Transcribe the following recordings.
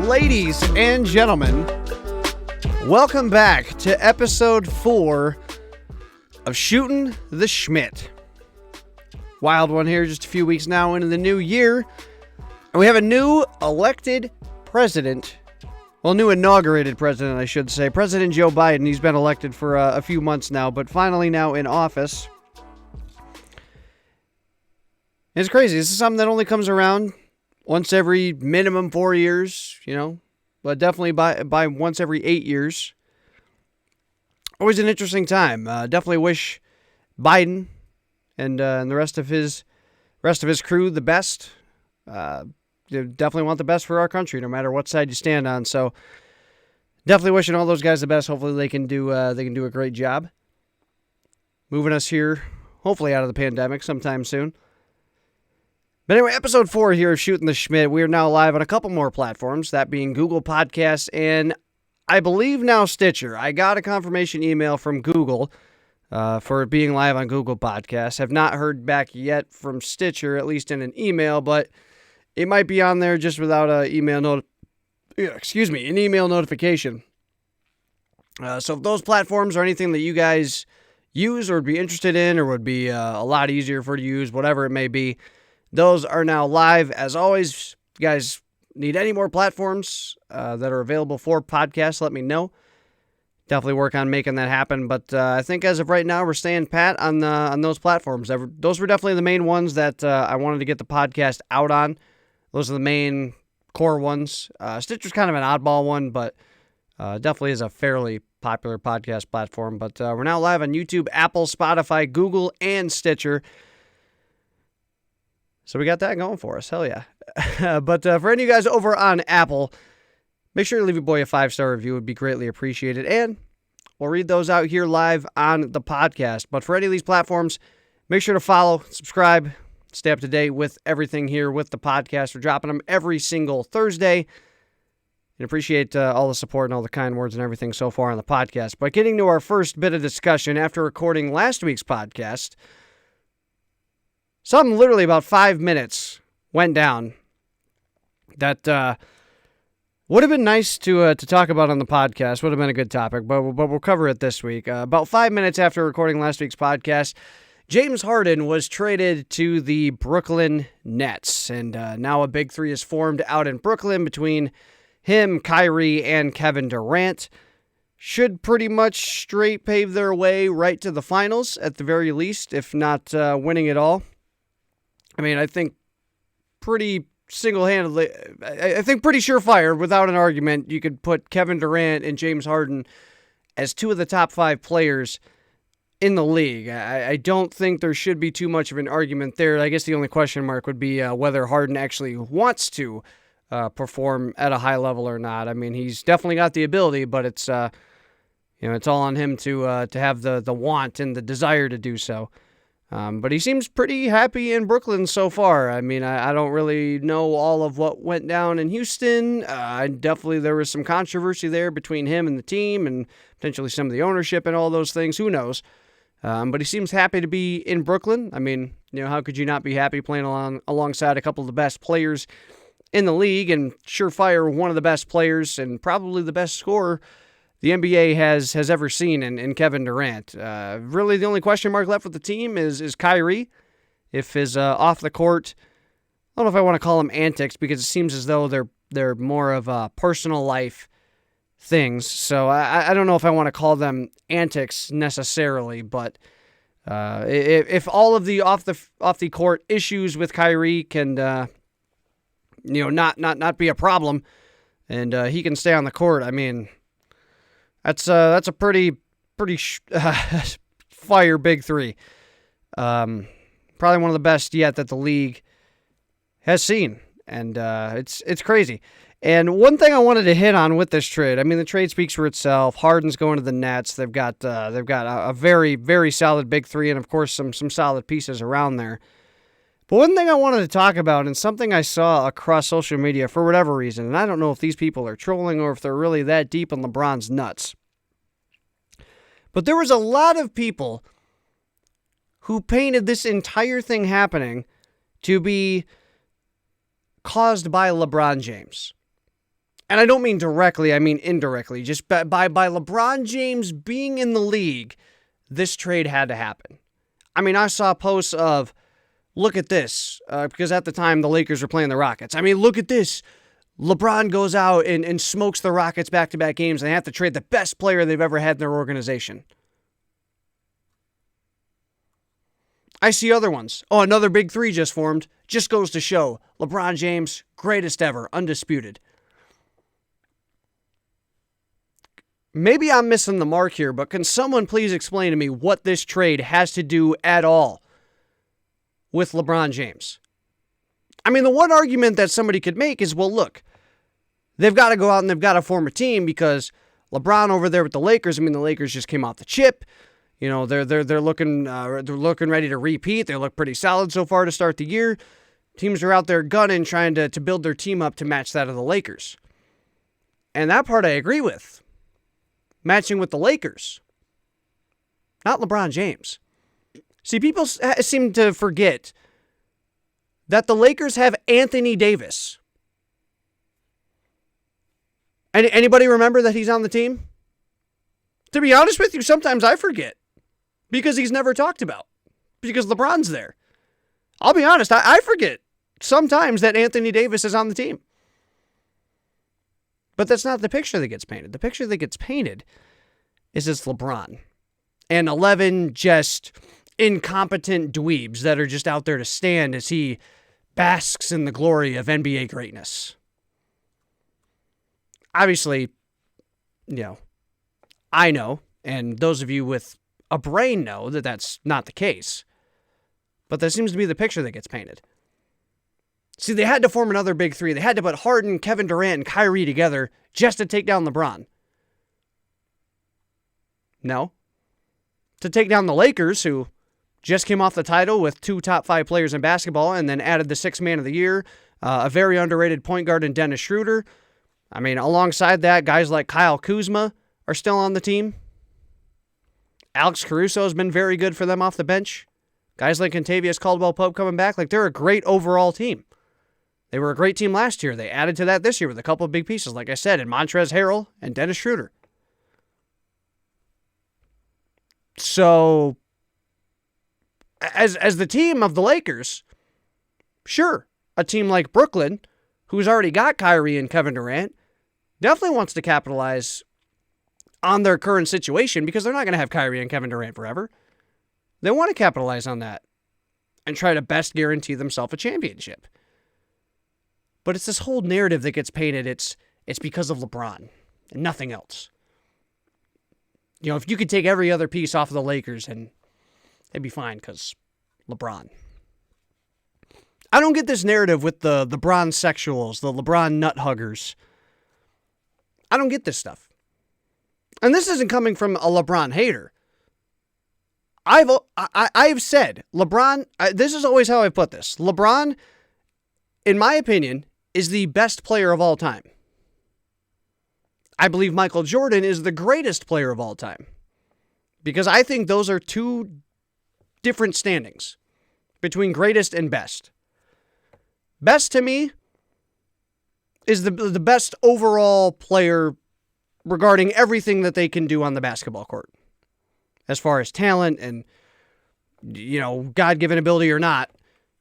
Ladies and gentlemen, welcome back to episode 4 of Shootin' the Schmidt. Wild one here, just a few weeks now into the new year. And we have a new elected president. Well, new inaugurated president, I should say. President Joe Biden. He's been elected for a few months now, but finally now in office. It's crazy. This is something that only comes around once every minimum 4 years, but definitely by once every 8 years. Always an interesting time. Definitely wish Biden and the rest of his crew the best. Definitely want the best for our country, no matter what side you stand on. So definitely wishing all those guys the best. Hopefully they can do a great job moving us here, hopefully out of the pandemic sometime soon. But anyway, episode 4 here of Shootin' the Schmidt. We are now live on a couple more platforms, that being Google Podcasts and I believe now Stitcher. I got a confirmation email from Google for it being live on Google Podcasts. Have not heard back yet from Stitcher, at least in an email, but it might be on there just without an email notification. So if those platforms are anything that you guys use or would be interested in or would be a lot easier for you to use, whatever it may be, those are now live. As always, if you guys need any more platforms that are available for podcasts, let me know. Definitely work on making that happen. But I think as of right now, we're staying pat on those platforms. Those were definitely the main ones that I wanted to get the podcast out on. Those are the main core ones. Stitcher's kind of an oddball one, but definitely is a fairly popular podcast platform. But we're now live on YouTube, Apple, Spotify, Google, and Stitcher. So we got that going for us. Hell yeah. But for any of you guys over on Apple, make sure to leave your boy a 5-star review. It would be greatly appreciated. And we'll read those out here live on the podcast. But for any of these platforms, make sure to follow, subscribe, stay up to date with everything here with the podcast. We're dropping them every single Thursday. And appreciate all the support and all the kind words and everything so far on the podcast. But getting to our first bit of discussion after recording last week's podcast, something literally about 5 minutes went down that would have been nice to talk about on the podcast. Would have been a good topic, but we'll cover it this week. About 5 minutes after recording last week's podcast, James Harden was traded to the Brooklyn Nets, and now a big three is formed out in Brooklyn between him, Kyrie, and Kevin Durant. Should pretty much straight pave their way right to the finals, at the very least, if not winning it all. I mean, I think pretty single-handedly, I think pretty surefire, without an argument, you could put Kevin Durant and James Harden as two of the top 5 players in the league. I don't think there should be too much of an argument there. I guess the only question mark would be whether Harden actually wants to perform at a high level or not. I mean, he's definitely got the ability, but it's it's all on him to have the want and the desire to do so. But he seems pretty happy in Brooklyn so far. I mean, I don't really know all of what went down in Houston. Definitely there was some controversy there between him and the team and potentially some of the ownership and all those things. Who knows? But he seems happy to be in Brooklyn. I mean, how could you not be happy playing alongside a couple of the best players in the league and surefire one of the best players and probably the best scorer the NBA has ever seen in Kevin Durant. Really, the only question mark left with the team is Kyrie. If his off the court, I don't know if I want to call them antics because it seems as though they're more of personal life things. So I don't know if I want to call them antics necessarily, but if all of the off the court issues with Kyrie can not be a problem, and he can stay on the court, I mean, That's a pretty fire big three. Probably one of the best yet that the league has seen, and it's crazy. And one thing I wanted to hit on with this trade, I mean, the trade speaks for itself. Harden's going to the Nets. They've got a very, very solid big three, and of course some solid pieces around there. But one thing I wanted to talk about, and something I saw across social media for whatever reason, and I don't know if these people are trolling or if they're really that deep in LeBron's nuts, but there was a lot of people who painted this entire thing happening to be caused by LeBron James. And I don't mean directly, I mean indirectly. Just by LeBron James being in the league, this trade had to happen. I mean, I saw posts of, look at this, because at the time the Lakers were playing the Rockets. I mean, look at this. LeBron goes out and smokes the Rockets back-to-back games, and they have to trade the best player they've ever had in their organization. I see other ones. Oh, another big three just formed. Just goes to show. LeBron James, greatest ever, undisputed. Maybe I'm missing the mark here, but can someone please explain to me what this trade has to do at all with LeBron James? I mean, the one argument that somebody could make is, well, look, they've got to go out and they've got to form a team because LeBron over there with the Lakers, I mean, the Lakers just came off the chip. You know, they're looking ready to repeat. They look pretty solid so far to start the year. Teams are out there gunning, trying to build their team up to match that of the Lakers. And that part I agree with. Matching with the Lakers. Not LeBron James. See, people seem to forget that the Lakers have Anthony Davis. Anybody remember that he's on the team? To be honest with you, sometimes I forget. Because he's never talked about. Because LeBron's there. I'll be honest, I forget sometimes that Anthony Davis is on the team. But that's not the picture that gets painted. The picture that gets painted is it's LeBron. And 11 just incompetent dweebs that are just out there to stand as he basks in the glory of NBA greatness. Obviously, you know, I know, and those of you with a brain know that that's not the case. But that seems to be the picture that gets painted. See, they had to form another big three. They had to put Harden, Kevin Durant, and Kyrie together just to take down LeBron. No. To take down the Lakers, who just came off the title with 2 top 5 players in basketball and then added the 6th man of the year, a very underrated point guard in Dennis Schroeder. I mean, alongside that, guys like Kyle Kuzma are still on the team. Alex Caruso has been very good for them off the bench. Guys like Kentavious Caldwell-Pope coming back, like they're a great overall team. They were a great team last year. They added to that this year with a couple of big pieces, like I said, in Montrezl Harrell and Dennis Schroeder. So, as the team of the Lakers, sure, a team like Brooklyn, who's already got Kyrie and Kevin Durant, definitely wants to capitalize on their current situation because they're not going to have Kyrie and Kevin Durant forever. They want to capitalize on that and try to best guarantee themselves a championship. But it's this whole narrative that gets painted. It's because of LeBron and nothing else. You know, if you could take every other piece off of the Lakers, and they'd be fine because LeBron. I don't get this narrative with the LeBron sexuals, the LeBron nut huggers. I don't get this stuff. And this isn't coming from a LeBron hater. I've said, LeBron, this is always how I put this. LeBron, in my opinion, is the best player of all time. I believe Michael Jordan is the greatest player of all time. Because I think those are two different standings between greatest and best. Best to me is the best overall player regarding everything that they can do on the basketball court. As far as talent and, you know, God-given ability or not,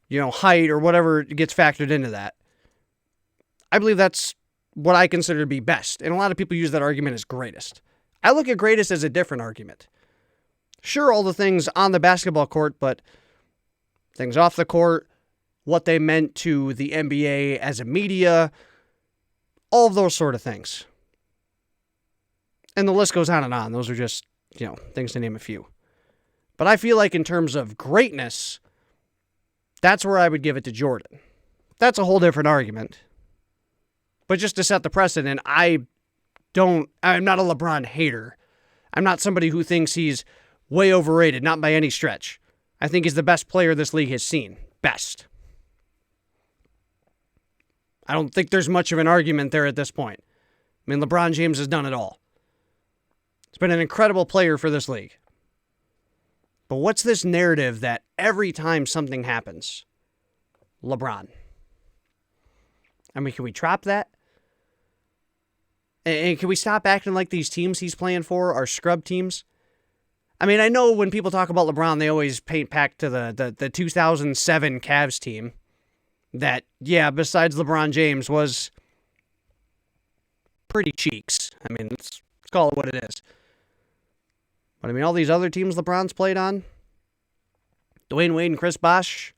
you know, height or whatever gets factored into that. I believe that's what I consider to be best. And a lot of people use that argument as greatest. I look at greatest as a different argument. Sure, all the things on the basketball court, but things off the court, what they meant to the NBA as a media, all of those sort of things. And the list goes on and on. Those are just, you know, things to name a few. But I feel like in terms of greatness, that's where I would give it to Jordan. That's a whole different argument. But just to set the precedent, I'm not a LeBron hater. I'm not somebody who thinks he's way overrated, not by any stretch. I think he's the best player this league has seen. Best. I don't think there's much of an argument there at this point. I mean, LeBron James has done it all. He's been an incredible player for this league. But what's this narrative that every time something happens, LeBron? I mean, can we trap that? And can we stop acting like these teams he's playing for are scrub teams? I mean, I know when people talk about LeBron, they always paint back to the 2007 Cavs team that, yeah, besides LeBron James, was pretty cheeks. I mean, let's call it what it is. But I mean, all these other teams LeBron's played on, Dwayne Wade and Chris Bosh,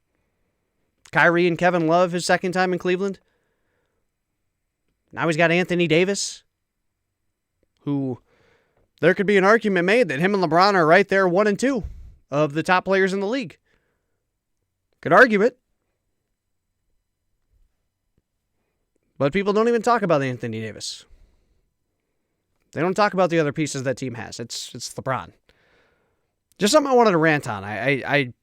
Kyrie and Kevin Love, his second time in Cleveland. Now he's got Anthony Davis, who there could be an argument made that him and LeBron are right there 1 and 2 of the top players in the league. Could argue it. But people don't even talk about Anthony Davis. They don't talk about the other pieces that team has. It's LeBron. Just something I wanted to rant on. I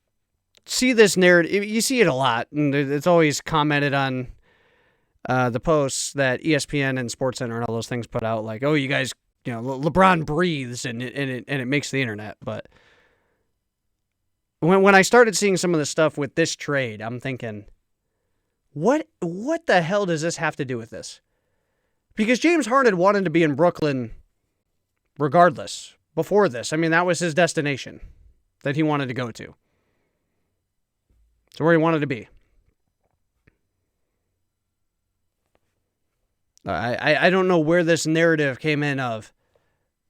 see this narrative. You see it a lot, and it's always commented on the posts that ESPN and SportsCenter and all those things put out, like, oh, you guys, LeBron breathes and it makes the internet. But when I started seeing some of the stuff with this trade, I'm thinking, what the hell does this have to do with this? Because James Harden wanted to be in Brooklyn regardless before this. I mean, that was his destination that he wanted to go to. So where he wanted to be. I don't know where this narrative came in of,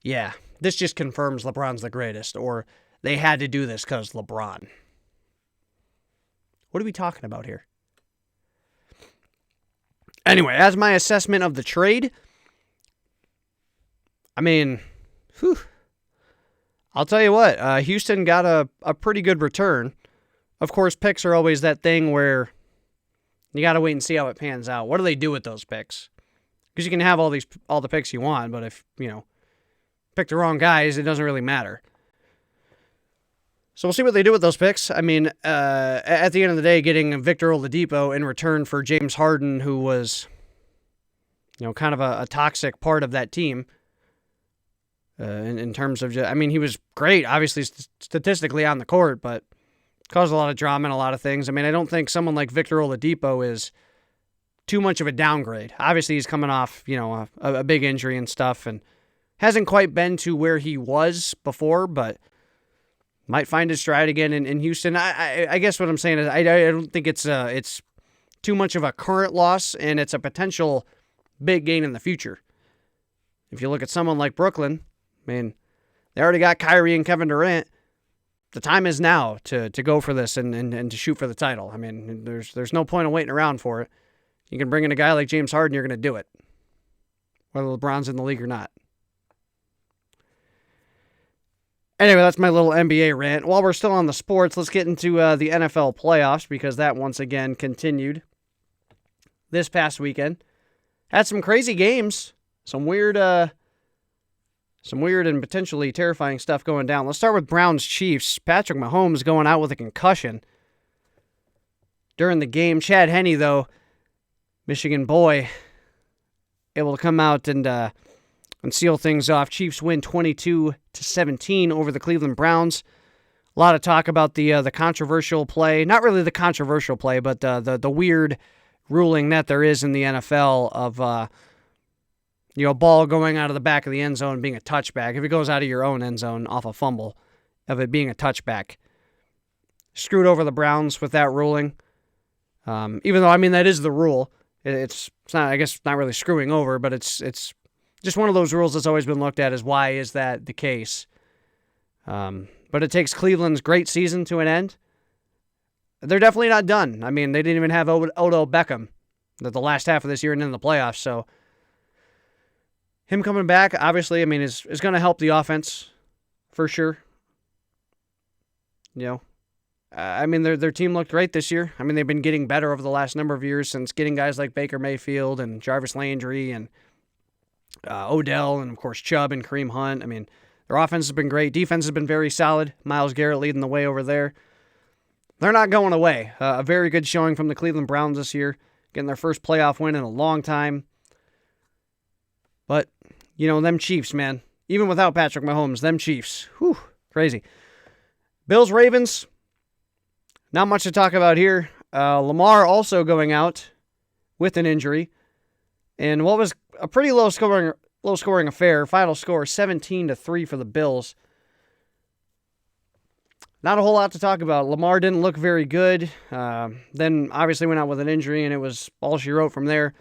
yeah, this just confirms LeBron's the greatest, or they had to do this because LeBron. What are we talking about here? Anyway, as my assessment of the trade, I mean, I'll tell you what, Houston got a pretty good return. Of course, picks are always that thing where you got to wait and see how it pans out. What do they do with those picks? Because you can have all the picks you want, but if, pick the wrong guys, it doesn't really matter. So we'll see what they do with those picks. I mean, at the end of the day, getting Victor Oladipo in return for James Harden, who was, kind of a toxic part of that team. In terms of, he was great, obviously, statistically on the court, but caused a lot of drama and a lot of things. I mean, I don't think someone like Victor Oladipo is too much of a downgrade. Obviously, he's coming off, a big injury and stuff, and hasn't quite been to where he was before, but might find his stride again in Houston. I guess what I'm saying is I don't think it's too much of a current loss, and it's a potential big gain in the future. If you look at someone like Brooklyn, they already got Kyrie and Kevin Durant. The time is now to go for this and to shoot for the title. I mean, there's no point in waiting around for it. You can bring in a guy like James Harden, you're going to do it, whether LeBron's in the league or not. Anyway, that's my little NBA rant. While we're still on the sports, let's get into the NFL playoffs, because that once again continued this past weekend. Had some crazy games, some weird and potentially terrifying stuff going down. Let's start with Browns-Chiefs. Patrick Mahomes going out with a concussion during the game. Chad Henne, though, Michigan boy, able to come out and seal things off. Chiefs win 22-17 over the Cleveland Browns. A lot of talk about the controversial play. Not really the controversial play, but the weird ruling that there is in the NFL of a ball going out of the back of the end zone being a touchback. If it goes out of your own end zone off a fumble, of it being a touchback. Screwed over the Browns with that ruling. Even though, that is the rule. It's not, I guess, not really screwing over, but it's just one of those rules that's always been looked at as why is that the case. But it takes Cleveland's great season to an end. They're definitely not done. They didn't even have Odell Beckham the last half of this year and in the playoffs. So him coming back, obviously, is going to help the offense for sure. Their team looked great this year. They've been getting better over the last number of years since getting guys like Baker Mayfield and Jarvis Landry and Odell and, of course, Chubb and Kareem Hunt. Their offense has been great. Defense has been very solid. Myles Garrett leading the way over there. They're not going away. A very good showing from the Cleveland Browns this year, getting their first playoff win in a long time. But, them Chiefs, man. Even without Patrick Mahomes, them Chiefs. Whew, crazy. Bills-Ravens. Not much to talk about here. Lamar also going out with an injury. And what was a pretty low-scoring low-scoring affair. Final score 17-3 for the Bills. Not a whole lot to talk about. Lamar didn't look very good. Then obviously went out with an injury, and it was all she wrote from there.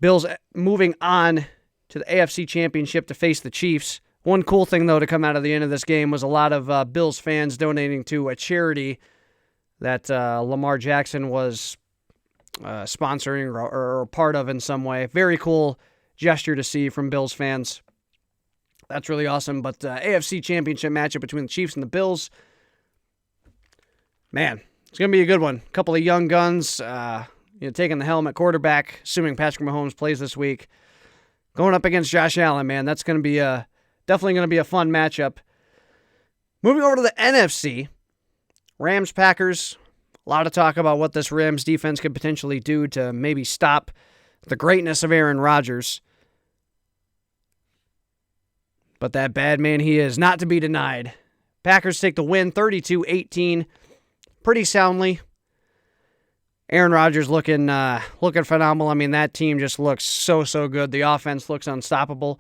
Bills moving on to the AFC Championship to face the Chiefs. One cool thing, though, to come out of the end of this game was a lot of Bills fans donating to a charity that Lamar Jackson was sponsoring or part of in some way. Very cool gesture to see from Bills fans. That's really awesome. But AFC Championship matchup between the Chiefs and the Bills. Man, it's going to be a good one. A couple of young guns taking the helm at quarterback, assuming Patrick Mahomes plays this week. Going up against Josh Allen, man. That's going to be definitely going to be a fun matchup. Moving over to the NFC. Rams-Packers. A lot of talk about what this Rams defense could potentially do to maybe stop the greatness of Aaron Rodgers. But that bad man he is not to be denied. Packers take the win 32-18 pretty soundly. Aaron Rodgers looking phenomenal. I mean, that team just looks so good. The offense looks unstoppable.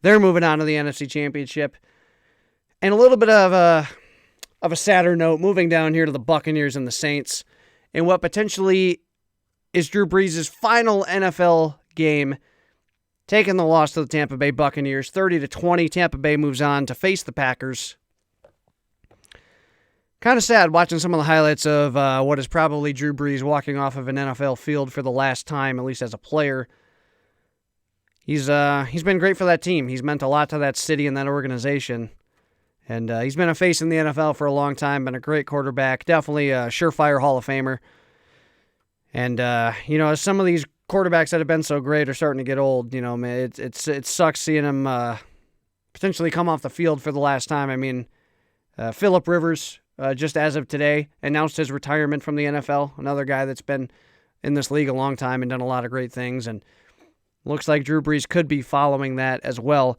They're moving on to the NFC Championship. And a little bit of a sadder note, moving down here to the Buccaneers and the Saints in what potentially is Drew Brees' final NFL game, taking the loss to the Tampa Bay Buccaneers, 30-20. Tampa Bay moves on to face the Packers. Kind of sad watching some of the highlights of what is probably Drew Brees walking off of an NFL field for the last time, at least as a player. He's been great for that team. He's meant a lot to that city and that organization. And he's been a face in the NFL for a long time, been a great quarterback, definitely a surefire Hall of Famer. And, as some of these quarterbacks that have been so great are starting to get old, man, it sucks seeing them potentially come off the field for the last time. I mean, Phillip Rivers, just as of today, announced his retirement from the NFL, another guy that's been in this league a long time and done a lot of great things, and looks like Drew Brees could be following that as well.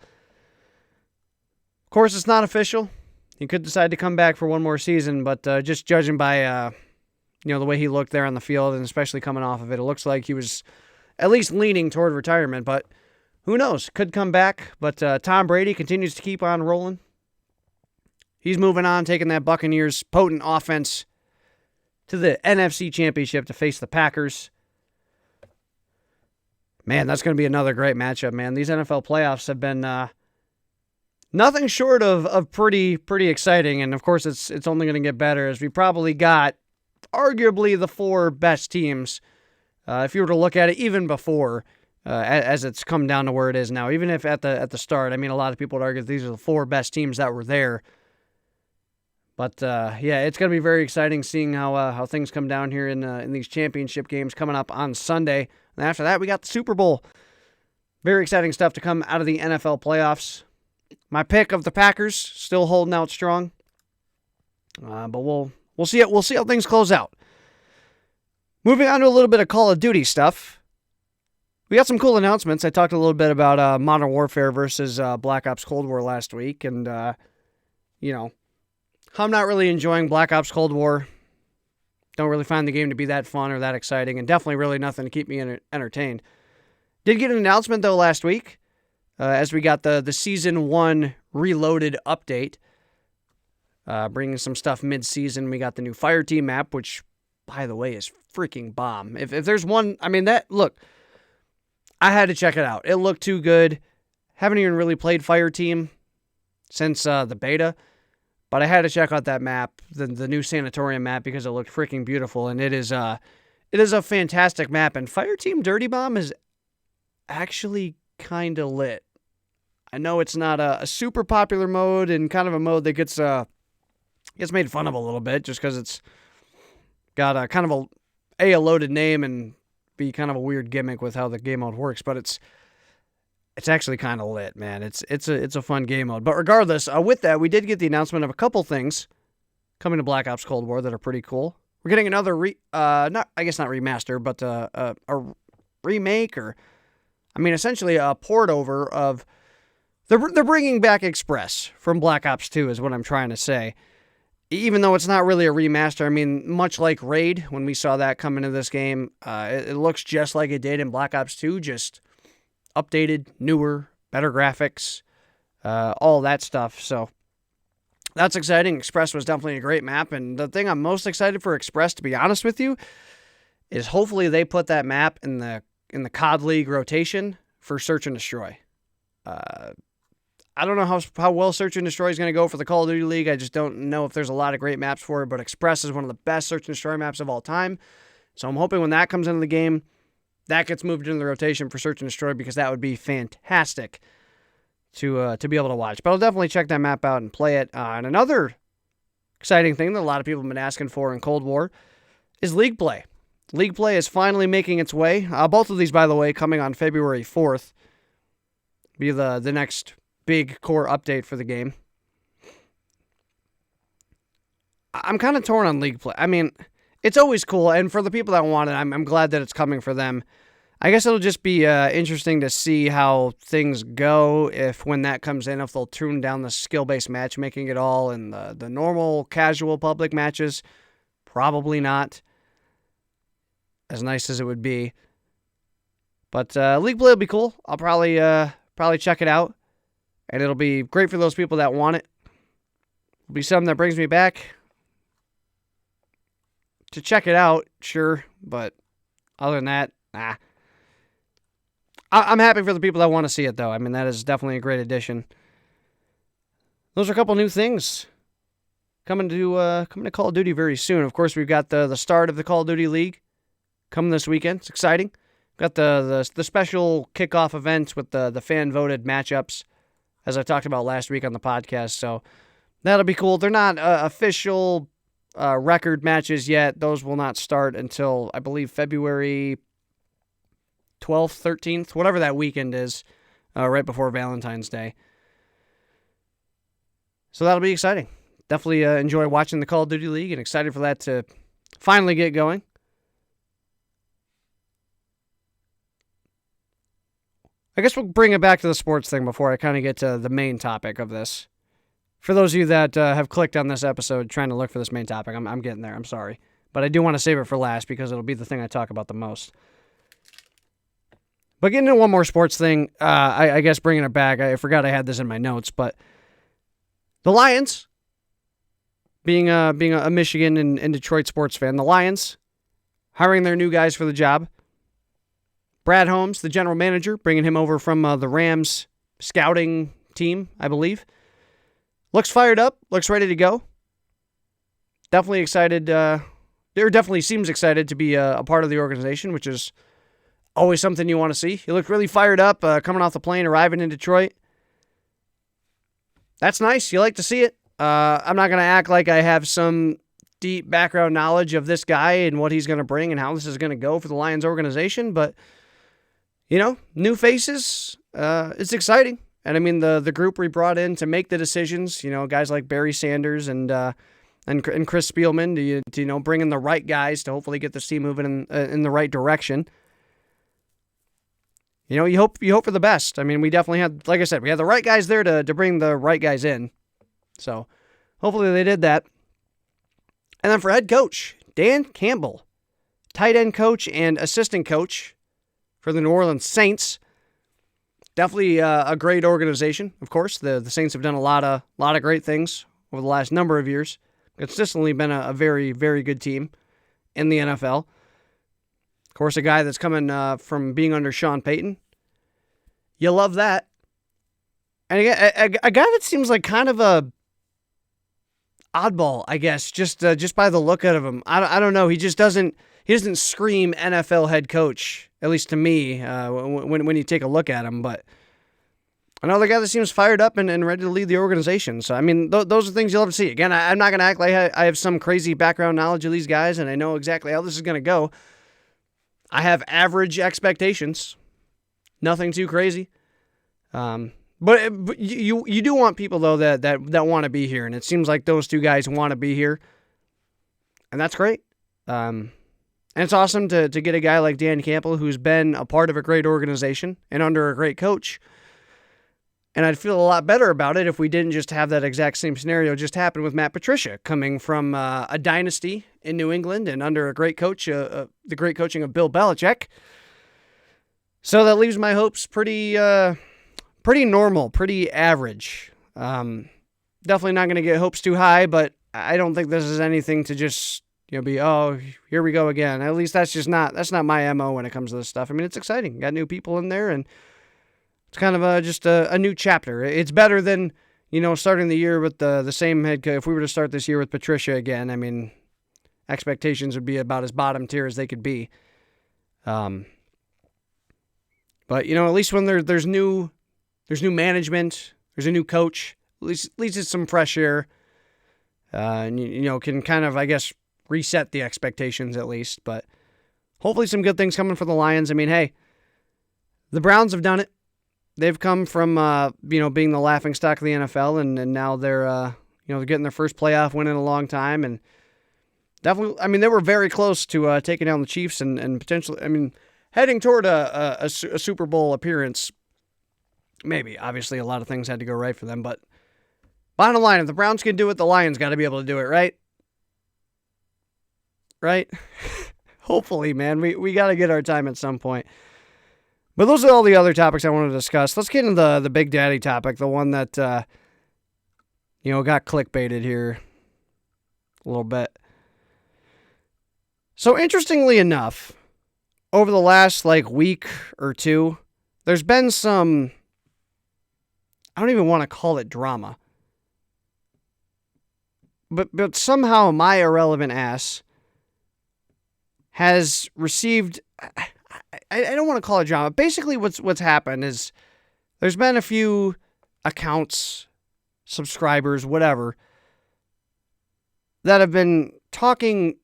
Of course, it's not official. He could decide to come back for one more season, but just judging by the way he looked there on the field, and especially coming off of it, it looks like he was at least leaning toward retirement, but who knows? Could come back, but Tom Brady continues to keep on rolling. He's moving on, taking that Buccaneers potent offense to the NFC Championship to face the Packers. Man, that's going to be another great matchup, man. These NFL playoffs have been nothing short of pretty exciting, and of course it's only going to get better as we probably got arguably the four best teams. If you were to look at it even before, as it's come down to where it is now, even if at the start, I mean, a lot of people would argue that these are the four best teams that were there. But it's going to be very exciting seeing how things come down here in these championship games coming up on Sunday. And after that, we got the Super Bowl. Very exciting stuff to come out of the NFL playoffs. My pick of the Packers still holding out strong, but we'll see it. We'll see how things close out. Moving on to a little bit of Call of Duty stuff. We got some cool announcements. I talked a little bit about Modern Warfare versus Black Ops Cold War last week, and I'm not really enjoying Black Ops Cold War. Don't really find the game to be that fun or that exciting, and definitely really nothing to keep me entertained. Did get an announcement though last week. As we got the Season 1 Reloaded update, bringing some stuff mid-season. We got the new Fireteam map, which, by the way, is freaking bomb. If there's one, I mean, I had to check it out. It looked too good. Haven't even really played Fireteam since the beta, but I had to check out that map, the new Sanatorium map, because it looked freaking beautiful, and it is a fantastic map, and Fireteam Dirty Bomb is actually kind of lit. I know it's not a super popular mode and kind of a mode that gets made fun of a little bit just because it's got a kind of a loaded name and be kind of a weird gimmick with how the game mode works, but it's actually kind of lit, man. It's a fun game mode. But regardless, with that, we did get the announcement of a couple things coming to Black Ops Cold War that are pretty cool. We're getting another not remaster, but a remake, or essentially a port over of. They're bringing back Express from Black Ops 2 is what I'm trying to say. Even though it's not really a remaster, much like Raid, when we saw that come into this game, it looks just like it did in Black Ops 2, just updated, newer, better graphics, all that stuff. So that's exciting. Express was definitely a great map, and the thing I'm most excited for Express, to be honest with you, is hopefully they put that map in the COD League rotation for Search and Destroy. I don't know how well Search and Destroy is going to go for the Call of Duty League. I just don't know if there's a lot of great maps for it, but Express is one of the best Search and Destroy maps of all time. So I'm hoping when that comes into the game, that gets moved into the rotation for Search and Destroy, because that would be fantastic to be able to watch. But I'll definitely check that map out and play it. And another exciting thing that a lot of people have been asking for in Cold War is League Play. League Play is finally making its way. Both of these, by the way, coming on February 4th. Be the next big core update for the game. I'm kind of torn on League Play. I mean, it's always cool, and for the people that want it, I'm glad that it's coming for them. I guess it'll just be interesting to see how things go when that comes in, if they'll tune down the skill-based matchmaking at all, and the normal, casual public matches. Probably not. As nice as it would be. But League Play will be cool. I'll probably check it out. And it'll be great for those people that want it. It'll be something that brings me back to check it out, sure. But other than that, nah. I'm happy for the people that want to see it, though. I mean, that is definitely a great addition. Those are a couple new things coming to Call of Duty very soon. Of course, we've got the start of the Call of Duty League coming this weekend. It's exciting. Got the special kickoff events with the fan-voted matchups, as I talked about last week on the podcast. So that'll be cool. They're not official record matches yet. Those will not start until, I believe, February 12th, 13th, whatever that weekend is, right before Valentine's Day. So that'll be exciting. Definitely enjoy watching the Call of Duty League, and excited for that to finally get going. I guess we'll bring it back to the sports thing before I kind of get to the main topic of this. For those of you that have clicked on this episode trying to look for this main topic, I'm getting there. I'm sorry. But I do want to save it for last, because it'll be the thing I talk about the most. But getting into one more sports thing, I guess bringing it back, I forgot I had this in my notes, but the Lions, being a Michigan and Detroit sports fan, the Lions hiring their new guys for the job. Brad Holmes, the general manager, bringing him over from the Rams scouting team, I believe. Looks fired up, looks ready to go. Definitely excited. Definitely seems excited to be a part of the organization, which is always something you want to see. He looked really fired up coming off the plane, arriving in Detroit. That's nice. You like to see it. I'm not going to act like I have some deep background knowledge of this guy and what he's going to bring and how this is going to go for the Lions organization, but new faces, it's exciting. And I mean, the group we brought in to make the decisions, guys like Barry Sanders and Chris Spielman to bring in the right guys to hopefully get this team moving in the right direction. You hope for the best. I mean, we definitely had, like I said, we had the right guys there to bring the right guys in. So hopefully they did that. And then for head coach, Dan Campbell, tight end coach and assistant coach for the New Orleans Saints. Definitely a great organization, of course. The Saints have done a lot of great things over the last number of years. Consistently been a very, very good team in the NFL. Of course, a guy that's coming from being under Sean Payton. You love that. And a guy that seems like kind of a oddball, I guess, just by the look of him. I don't know. He doesn't scream NFL head coach, at least to me, when you take a look at him. But another guy that seems fired up and ready to lead the organization. So, I mean, those are things you'll love to see. Again, I'm not going to act like I have some crazy background knowledge of these guys and I know exactly how this is going to go. I have average expectations. Nothing too crazy. But you do want people, though, that want to be here. And it seems like those two guys want to be here. And that's great. And it's awesome to get a guy like Dan Campbell, who's been a part of a great organization and under a great coach. And I'd feel a lot better about it if we didn't just have that exact same scenario just happen with Matt Patricia, coming from a dynasty in New England and under a great coach, the great coaching of Bill Belichick. So that leaves my hopes pretty normal, pretty average. Definitely not going to get hopes too high, but I don't think this is anything to just, be, oh, here we go again. At least that's not my MO when it comes to this stuff. I mean, it's exciting. Got new people in there, and it's kind of just a new chapter. It's better than, starting the year with the same head coach. If we were to start this year with Patricia again, I mean, expectations would be about as bottom tier as they could be. But, at least when there's new management, there's a new coach, at least it's some fresh air. And, can kind of, I guess, reset the expectations at least. But hopefully some good things coming for the Lions. I mean, hey, the Browns have done it. They've come from, being the laughingstock of the NFL, and now they're, they're getting their first playoff win in a long time. And definitely, I mean, they were very close to taking down the Chiefs and potentially, I mean, heading toward a Super Bowl appearance. Maybe. Obviously, a lot of things had to go right for them, but bottom line, if the Browns can do it, the Lions got to be able to do it, right? Right? Hopefully, man. We got to get our time at some point. But those are all the other topics I wanted to discuss. Let's get into the Big Daddy topic, the one that, got clickbaited here a little bit. So, interestingly enough, over the last, week or two, there's been some, I don't even want to call it drama. But somehow my irrelevant ass has received, I don't want to call it drama. Basically what's happened is there's been a few accounts, subscribers, whatever, that have been talking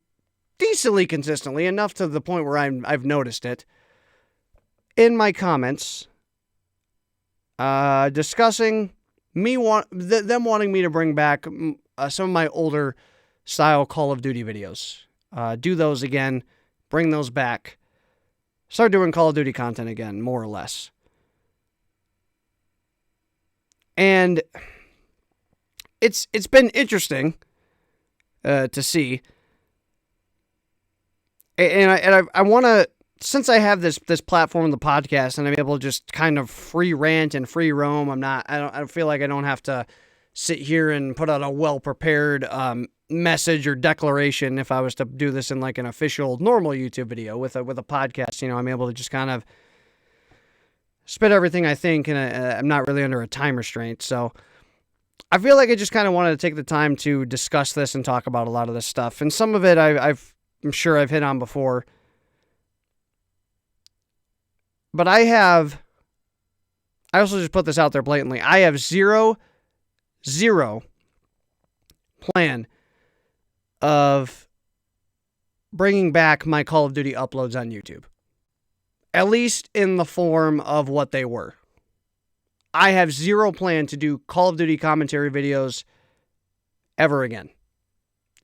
decently consistently, enough to the point where I've noticed it, in my comments, discussing them wanting me to bring back some of my older style Call of Duty videos. Do those again, bring those back, start doing Call of Duty content again, more or less. And it's been interesting to see. And I want to, since I have this platform, the podcast, and I'm able to just kind of free rant and free roam, I feel like I don't have to sit here and put out a well-prepared message or declaration if I was to do this in an official normal YouTube video. With a podcast, I'm able to just kind of spit everything I think, and I'm not really under a time restraint. So I feel like I just kind of wanted to take the time to discuss this and talk about a lot of this stuff. And some of it I'm sure I've hit on before. But I also just put this out there blatantly. I have zero plan of bringing back my Call of Duty uploads on YouTube. At least in the form of what they were. I have zero plan to do Call of Duty commentary videos ever again.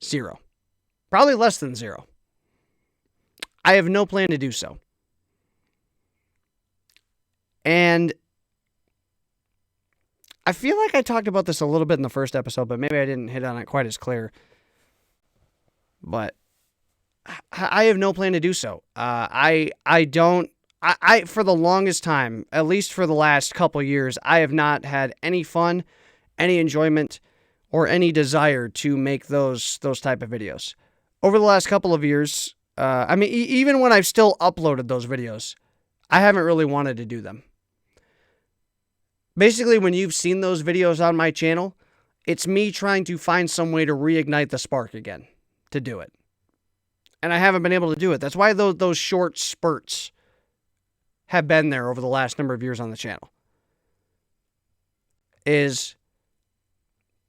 Zero. Probably less than zero. I have no plan to do so. And I feel like I talked about this a little bit in the first episode, but maybe I didn't hit on it quite as clear. But I have no plan to do so. I for the longest time, at least for the last couple years, I have not had any fun, any enjoyment, or any desire to make those type of videos. Over the last couple of years, even when I've still uploaded those videos, I haven't really wanted to do them. Basically, when you've seen those videos on my channel, it's me trying to find some way to reignite the spark again, to do it. And I haven't been able to do it. That's why those short spurts have been there over the last number of years on the channel. Is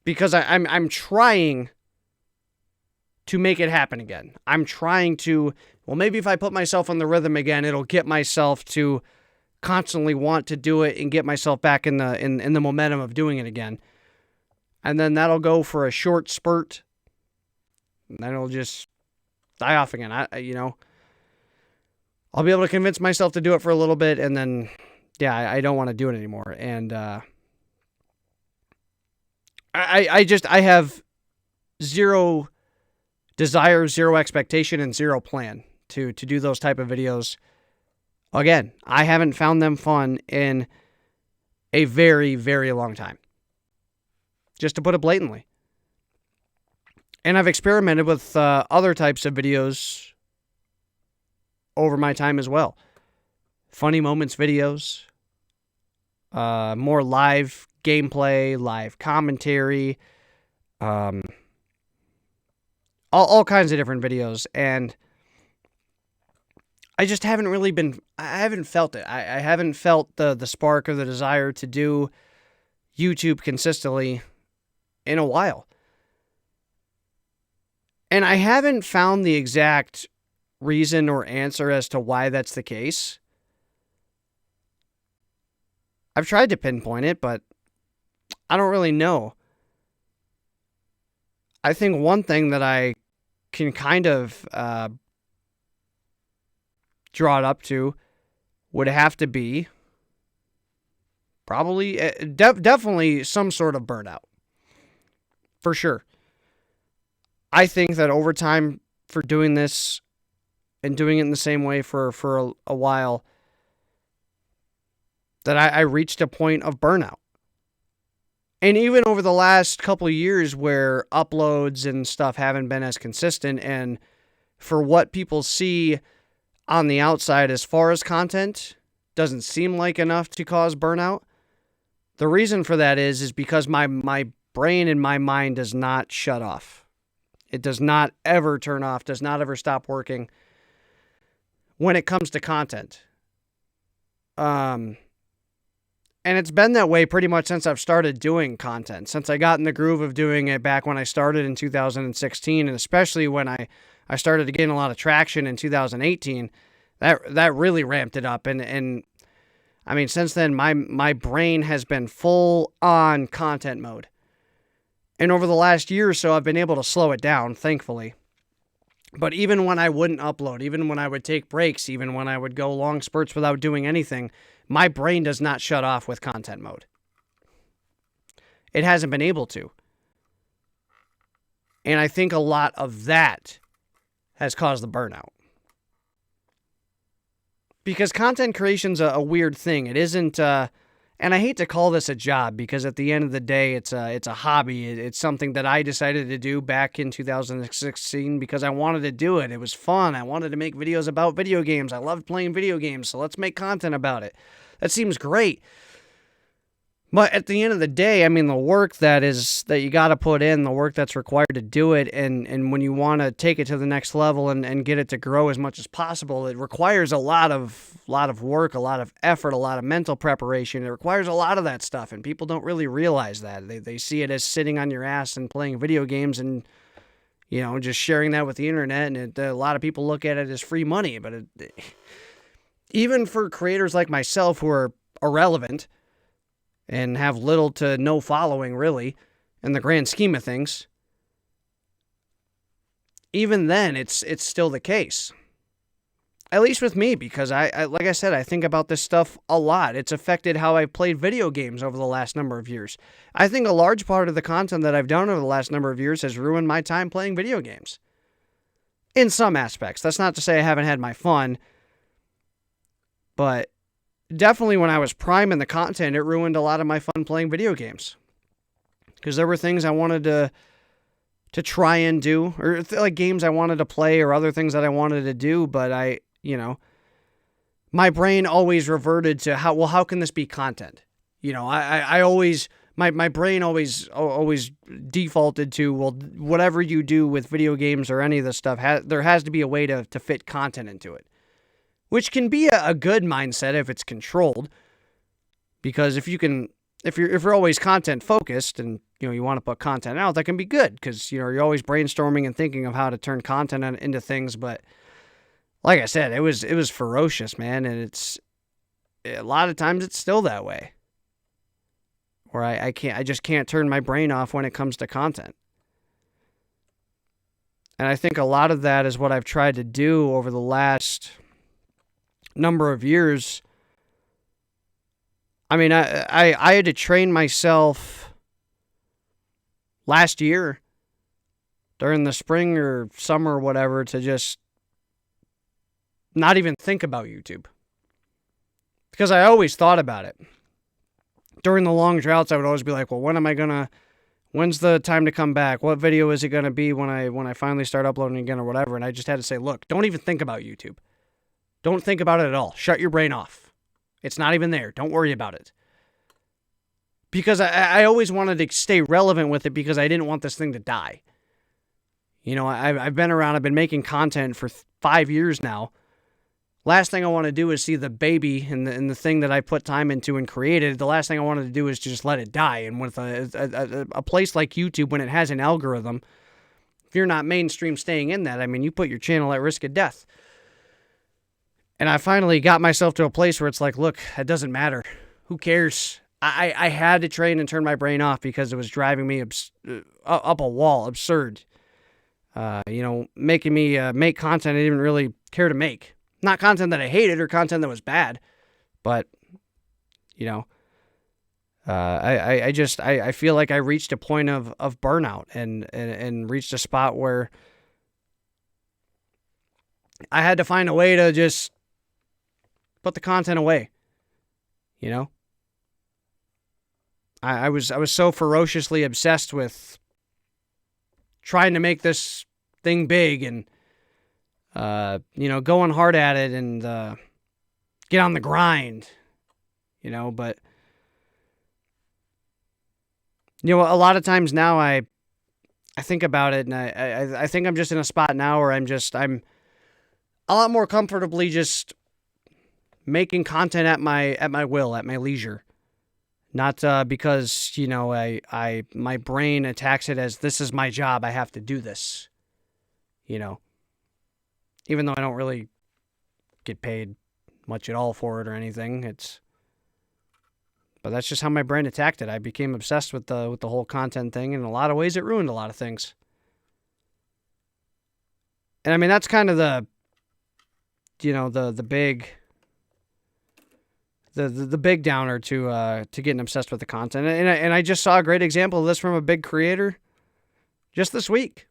because I'm trying to make it happen again. I'm trying to, maybe if I put myself on the rhythm again, it'll get myself to constantly want to do it and get myself back in the momentum of doing it again. And then that'll go for a short spurt. And then it'll just die off again. I'll be able to convince myself to do it for a little bit, and then, I don't want to do it anymore. And I have zero desire, zero expectation, and zero plan to do those type of videos Again, I haven't found them fun in a very, very long time. Just to put it blatantly. And I've experimented with other types of videos over my time as well. Funny moments videos, more live gameplay, live commentary, all kinds of different videos. And I just haven't really I haven't felt it. I haven't felt the spark or the desire to do YouTube consistently in a while. And I haven't found the exact reason or answer as to why that's the case. I've tried to pinpoint it, but I don't really know. I think one thing that I can kind of draw it up to would have to be probably, definitely some sort of burnout. For sure. I think that over time for doing this and doing it in the same way for a while, that I reached a point of burnout. And even over the last couple of years where uploads and stuff haven't been as consistent, and for what people see on the outside as far as content doesn't seem like enough to cause burnout. The reason for that is because my brain and my mind does not shut off. It does not ever turn off, does not ever stop working when it comes to content. And it's been that way pretty much since I've started doing content, since I got in the groove of doing it back when I started in 2016, and especially when I started to gain a lot of traction in 2018, that really ramped it up. And I mean, since then, my brain has been full on content mode. And over the last year or so, I've been able to slow it down, thankfully. But even when I wouldn't upload, even when I would take breaks, even when I would go long spurts without doing anything, my brain does not shut off with content mode. It hasn't been able to. And I think a lot of that has caused the burnout. Because content creation's a weird thing. It isn't, and I hate to call this a job, because at the end of the day, it's a hobby. It's something that I decided to do back in 2016 because I wanted to do it. It was fun. I wanted to make videos about video games. I loved playing video games, so let's make content about it. That seems great. But at the end of the day, I mean, the work that you got to put in, the work that's required to do it, and when you want to take it to the next level and get it to grow as much as possible, it requires a lot of work, a lot of effort, a lot of mental preparation. It requires a lot of that stuff, and people don't really realize that. They see it as sitting on your ass and playing video games and, you know, just sharing that with the internet, and a lot of people look at it as free money. But even for creators like myself who are irrelevant and have little to no following, really, in the grand scheme of things, even then, it's still the case. At least with me, because I like I said, I think about this stuff a lot. It's affected how I've played video games over the last number of years. I think a large part of the content that I've done over the last number of years has ruined my time playing video games. In some aspects. That's not to say I haven't had my fun, but definitely when I was priming the content, it ruined a lot of my fun playing video games. Because there were things I wanted to try and do, or like games I wanted to play, or other things that I wanted to do, but my brain always reverted to how can this be content? You know, I always, my brain always defaulted to, well, whatever you do with video games or any of this stuff, there has to be a way to fit content into it. Which can be a good mindset if it's controlled, because if you're always content focused and you want to put content out, that can be good, because you're always brainstorming and thinking of how to turn content into things. But like I said, it was ferocious, man, and it's a lot of times it's still that way, where I just can't turn my brain off when it comes to content. And I think a lot of that is what I've tried to do over the last number of years. I mean, I had to train myself last year during the spring or summer or whatever to just not even think about YouTube. Because I always thought about it. During the long droughts, I would always be like, well, when's the time to come back? What video is it going to be when I finally start uploading again or whatever? And I just had to say, look, don't even think about YouTube. Don't think about it at all. Shut your brain off. It's not even there. Don't worry about it. Because I always wanted to stay relevant with it because I didn't want this thing to die. You know, I've been around. I've been making content for 5 years now. Last thing I want to do is see the baby and the thing that I put time into and created. The last thing I wanted to do is just let it die. And with a place like YouTube, when it has an algorithm, if you're not mainstream staying in that, I mean, you put your channel at risk of death. And I finally got myself to a place where it's like, look, it doesn't matter. Who cares? I had to train and turn my brain off because it was driving me up a wall, absurd. Making me make content I didn't really care to make. Not content that I hated or content that was bad, but, I feel like I reached a point of burnout and reached a spot where I had to find a way to just put the content away, I was so ferociously obsessed with trying to make this thing big and, going hard at it and get on the grind, but, a lot of times now I think about it and I think I'm just in a spot now where I'm a lot more comfortably just making content at my will, at my leisure. Not because, my brain attacks it as this is my job, I have to do this, Even though I don't really get paid much at all for it or anything, but that's just how my brain attacked it. I became obsessed with the whole content thing, and in a lot of ways it ruined a lot of things. And I mean, that's kind of the big downer to getting obsessed with the content. And I just saw a great example of this from a big creator just this week.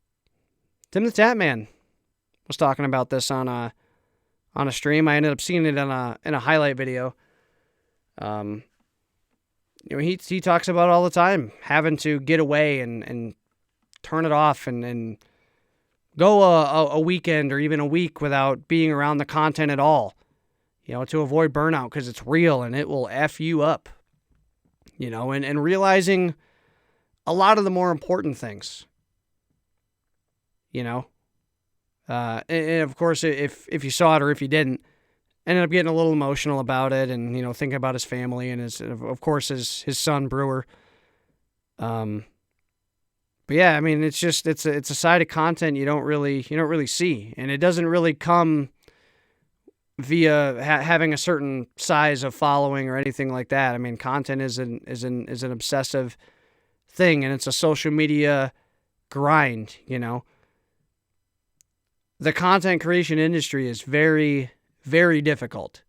Tim the Tap Man was talking about this on a stream. I ended up seeing it in a highlight video. He talks about it all the time, having to get away and turn it off and go a weekend or even a week without being around the content at all. To avoid burnout because it's real and it will F you up, and realizing a lot of the more important things, and of course, if you saw it or if you didn't, ended up getting a little emotional about it and, thinking about his family and his son, Brewer. But yeah, I mean, it's a side of content you don't really see, and it doesn't really come via having a certain size of following or anything like that. I mean, content is an obsessive thing, and it's a social media grind. The content creation industry is very, very difficult.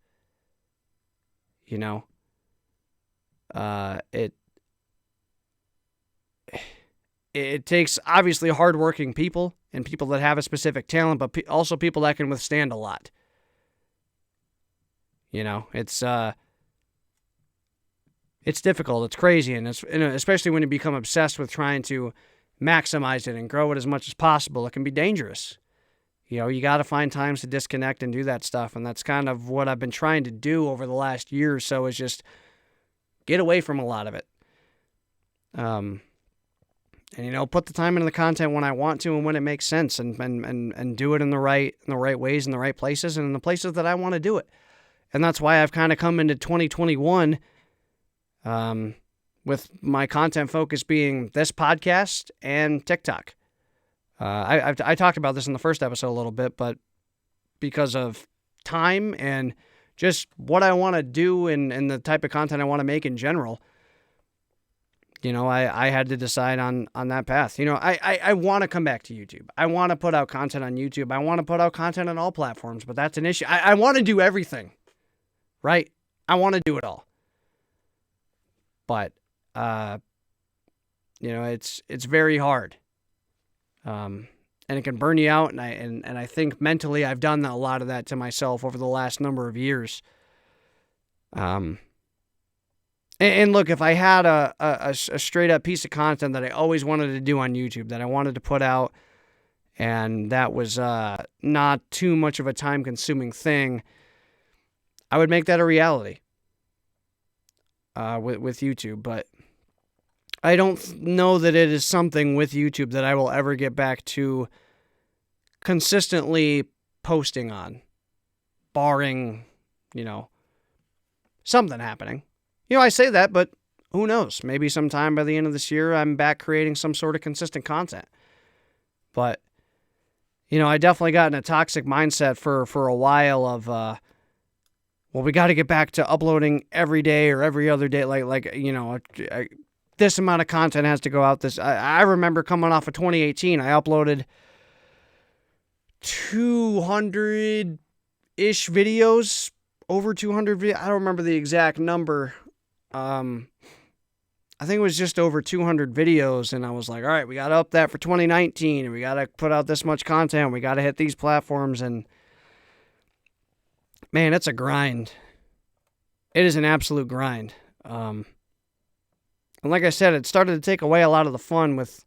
It takes obviously hardworking people and people that have a specific talent, but also people that can withstand a lot. It's difficult. It's crazy, and especially when you become obsessed with trying to maximize it and grow it as much as possible, it can be dangerous. You got to find times to disconnect and do that stuff, and that's kind of what I've been trying to do over the last year or so, is just get away from a lot of it. And put the time into the content when I want to and when it makes sense, and do it in the right ways, in the right places, and in the places that I want to do it. And that's why I've kind of come into 2021 with my content focus being this podcast and TikTok. I talked about this in the first episode a little bit, but because of time and just what I want to do and the type of content I want to make in general, I had to decide on that path. I want to come back to YouTube. I want to put out content on YouTube. I want to put out content on all platforms, but that's an issue. I want to do everything, right? I want to do it all. But, it's very hard. And it can burn you out. And I think mentally I've done a lot of that to myself over the last number of years. And look, if I had a straight up piece of content that I always wanted to do on YouTube, that I wanted to put out, and that was not too much of a time consuming thing, I would make that a reality with YouTube. But I don't know that it is something with YouTube that I will ever get back to consistently posting on, barring, something happening. I say that, but who knows? Maybe sometime by the end of this year, I'm back creating some sort of consistent content. But, I definitely got in a toxic mindset for a while of, we got to get back to uploading every day or every other day. This amount of content has to go out. I remember coming off of 2018, I uploaded 200-ish videos, over 200 videos. I don't remember the exact number. I think it was just over 200 videos, and I was like, all right, we got to up that for 2019, and we got to put out this much content. We got to hit these platforms, and man, it's a grind. It is an absolute grind. And like I said, it started to take away a lot of the fun with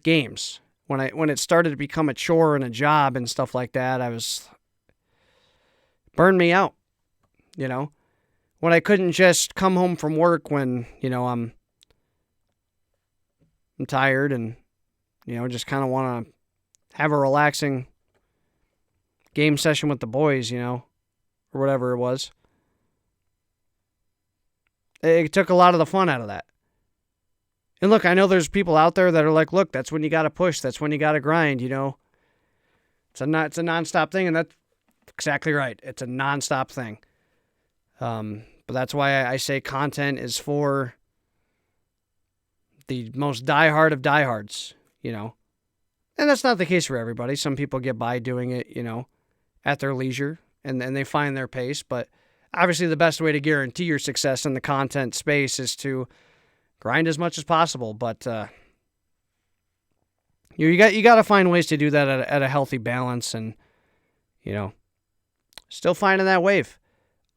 games. When it started to become a chore and a job and stuff like that, burned me out, When I couldn't just come home from work when, I'm tired and, just kind of want to have a relaxing game session with the boys, or whatever it was. It took a lot of the fun out of that. And look, I know there's people out there that are like, look, that's when you got to push. That's when you got to grind, It's a nonstop thing, and that's exactly right. It's a nonstop thing. But that's why I say content is for the most diehard of diehards, And that's not the case for everybody. Some people get by doing it, at their leisure, and they find their pace. But obviously the best way to guarantee your success in the content space is to grind as much as possible. But you got to find ways to do that at a healthy balance, and, still finding that wave.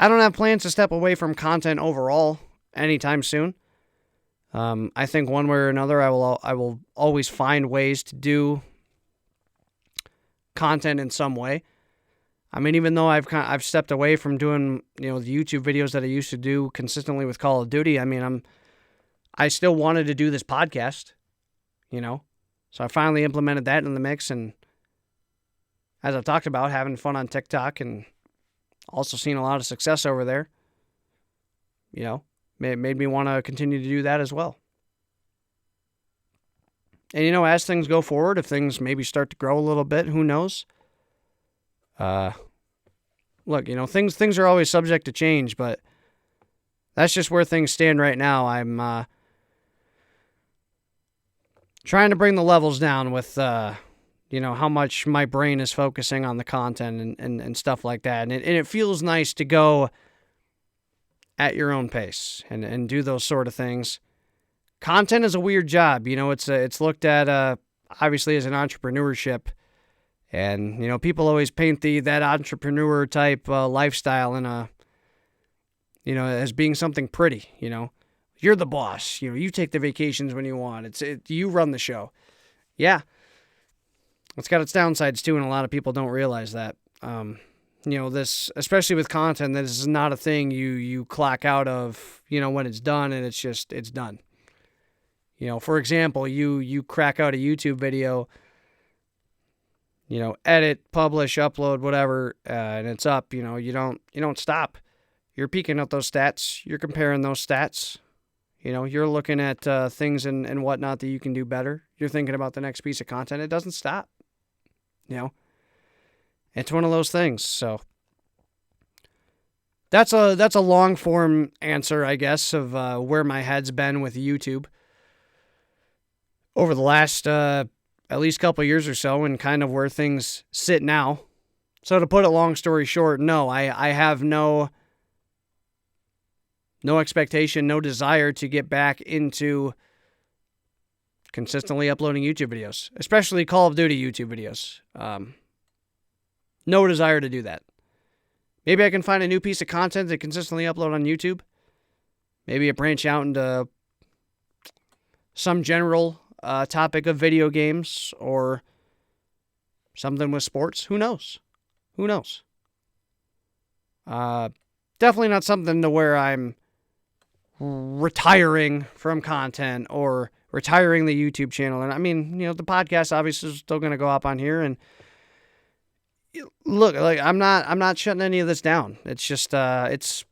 I don't have plans to step away from content overall anytime soon. I think one way or another, I will always find ways to do content in some way. I mean, even though I've stepped away from doing the YouTube videos that I used to do consistently with Call of Duty. I mean, I still wanted to do this podcast, So I finally implemented that in the mix, and as I've talked about, having fun on TikTok and also seen a lot of success over there, made me want to continue to do that as well. And, as things go forward, if things maybe start to grow a little bit, who knows? Look, things are always subject to change, but that's just where things stand right now. I'm trying to bring the levels down with how much my brain is focusing on the content and stuff like that. And it feels nice to go at your own pace and do those sort of things. Content is a weird job. It's looked at, obviously, as an entrepreneurship. And, people always paint that entrepreneur type lifestyle in as being something pretty, You're the boss. You take the vacations when you want. You run the show. Yeah. It's got its downsides too, and a lot of people don't realize that. This, especially with content, this is not a thing you clock out of, when it's done, and it's done. For example, you crack out a YouTube video, edit, publish, upload, whatever, and it's up. You don't stop. You're peeking at those stats. You're comparing those stats. You're looking at things and whatnot that you can do better. You're thinking about the next piece of content. It doesn't stop. It's one of those things. So that's a long form answer, I guess, of where my head's been with YouTube over the last at least couple of years or so, and kind of where things sit now. So to put it long story short, no, I have no expectation, no desire to get back into consistently uploading YouTube videos, especially Call of Duty YouTube videos. No desire to do that. Maybe I can find a new piece of content to consistently upload on YouTube. Maybe I branch out into some general topic of video games or something with sports. Who knows? Who knows? Definitely not something to where I'm retiring from content or retiring the YouTube channel. And I mean, the podcast obviously is still going to go up on here. And look, like I'm not shutting any of this down. It's just, it's,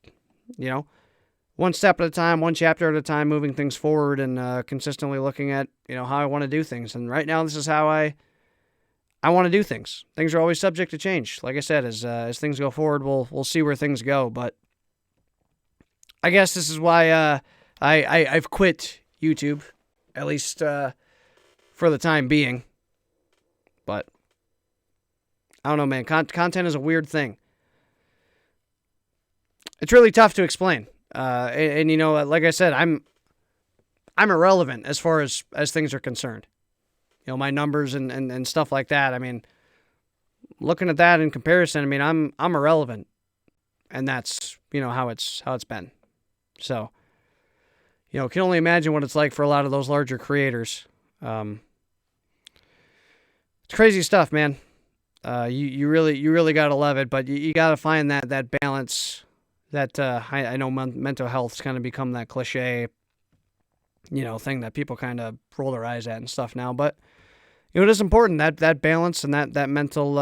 one step at a time, one chapter at a time, moving things forward and consistently looking at, how I want to do things. And right now, this is how I want to do things. Things are always subject to change. Like I said, as things go forward, we'll see where things go. But I guess this is why I've quit YouTube, at least for the time being. But I don't know, man. Content is a weird thing. It's really tough to explain. And like I said, I'm irrelevant as far as things are concerned. My numbers and stuff like that. I mean, looking at that in comparison, I mean, I'm irrelevant, and that's how it's been. So, can only imagine what it's like for a lot of those larger creators. It's crazy stuff, man. You really gotta love it, but you gotta find that balance. That I know mental health's kind of become that cliche, thing that people kind of roll their eyes at and stuff now. But it is important that balance and that mental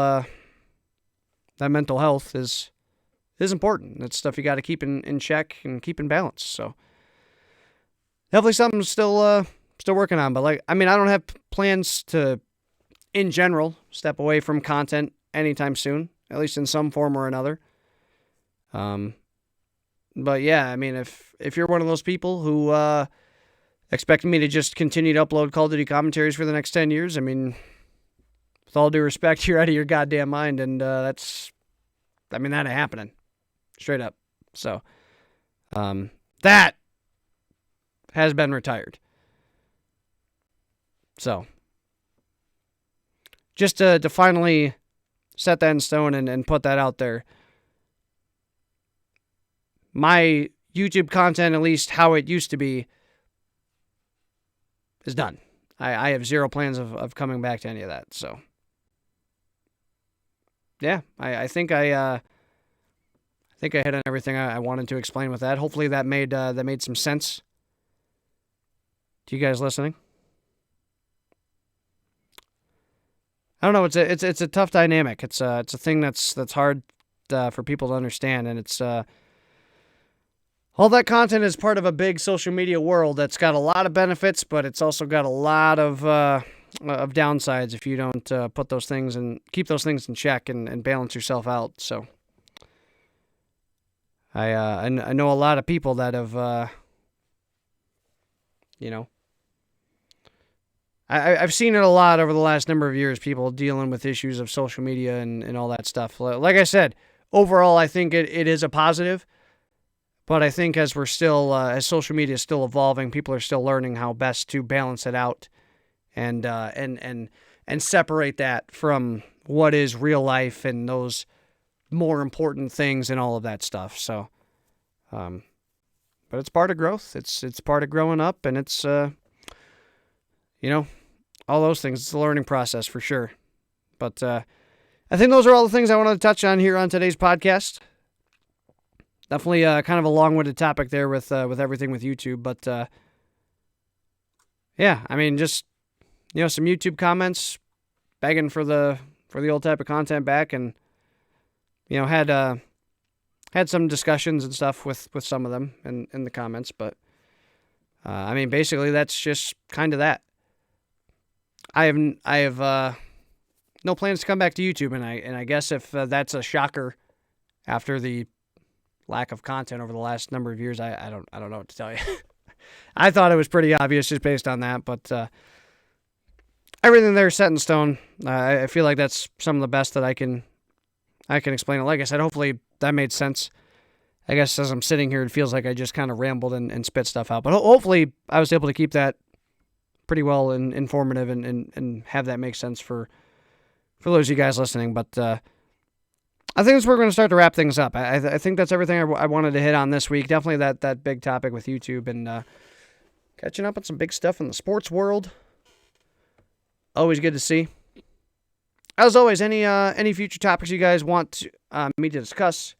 health is important. It's stuff you got to keep in check and keep in balance. So definitely something still working on. But I don't have plans to, in general, step away from content anytime soon, at least in some form or another. But yeah, I mean, if you're one of those people who expect me to just continue to upload Call of Duty commentaries for the next 10 years, I mean, with all due respect, you're out of your goddamn mind, and that ain't happening. Straight up. So, that has been retired. So, just to finally set that in stone and put that out there, my YouTube content, at least how it used to be, is done. I have zero plans of coming back to any of that. So, yeah, I think I hit on everything I wanted to explain with that. Hopefully that made some sense to you guys listening. I don't know. It's a tough dynamic. It's a thing that's hard for people to understand, and it's all that content is part of a big social media world that's got a lot of benefits, but it's also got a lot of downsides if you don't put those things and keep those things in check and balance yourself out. So I know a lot of people that have I've seen it a lot over the last number of years, people dealing with issues of social media and all that stuff. Like I said, overall, I think it is a positive. But I think as we're still, as social media is still evolving, people are still learning how best to balance it out and separate that from what is real life and those more important things and all of that stuff. So, but it's part of growth. It's part of growing up, and it's, all those things. It's a learning process for sure. But I think those are all the things I wanted to touch on here on today's podcast. Definitely kind of a long-winded topic there with everything with YouTube, but yeah, I mean, just some YouTube comments, begging for the old type of content back, and had some discussions and stuff with some of them in the comments, but I mean, basically that's just kind of that. I have no plans to come back to YouTube, and I guess if that's a shocker after the lack of content over the last number of years, I don't know what to tell you. I thought it was pretty obvious just based on that, but everything there is set in stone. I feel like that's some of the best that I can explain it. Like I said, hopefully that made sense. I guess as I'm sitting here, it feels like I just kind of rambled and spit stuff out, but hopefully I was able to keep that pretty well and informative and have that make sense for those of you guys listening. But I think that's where we're going to start to wrap things up. I think that's everything I wanted to hit on this week. Definitely that big topic with YouTube and catching up on some big stuff in the sports world. Always good to see. As always, any future topics you guys want me to discuss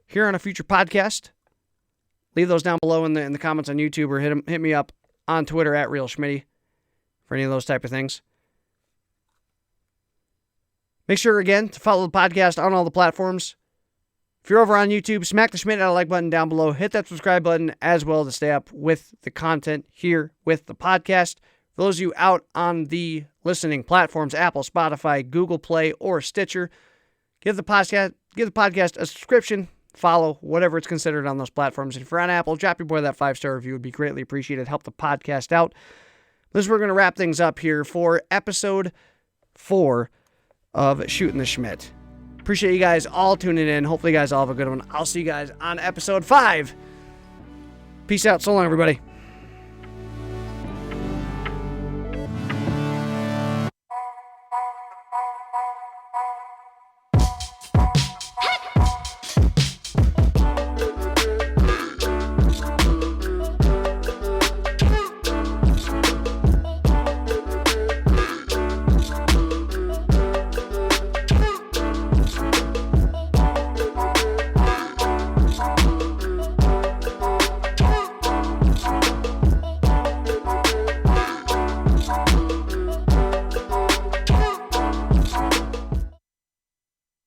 here on a future podcast, leave those down below in the comments on YouTube or hit me up on Twitter at Schmidty for any of those type of things. Make sure, again, to follow the podcast on all the platforms. If you're over on YouTube, smack the Schmidt like button down below. Hit that subscribe button as well to stay up with the content here with the podcast. For those of you out on the listening platforms, Apple, Spotify, Google Play, or Stitcher, give the podcast a subscription, follow, whatever it's considered on those platforms. And if you're on Apple, drop your boy that 5-star review. Would be greatly appreciated. Help the podcast out. This is where we're going to wrap things up here for episode 4 of Shootin' the Schmidt. Appreciate you guys all tuning in. Hopefully you guys all have a good one. I'll see you guys on episode 5. Peace out. So long, everybody.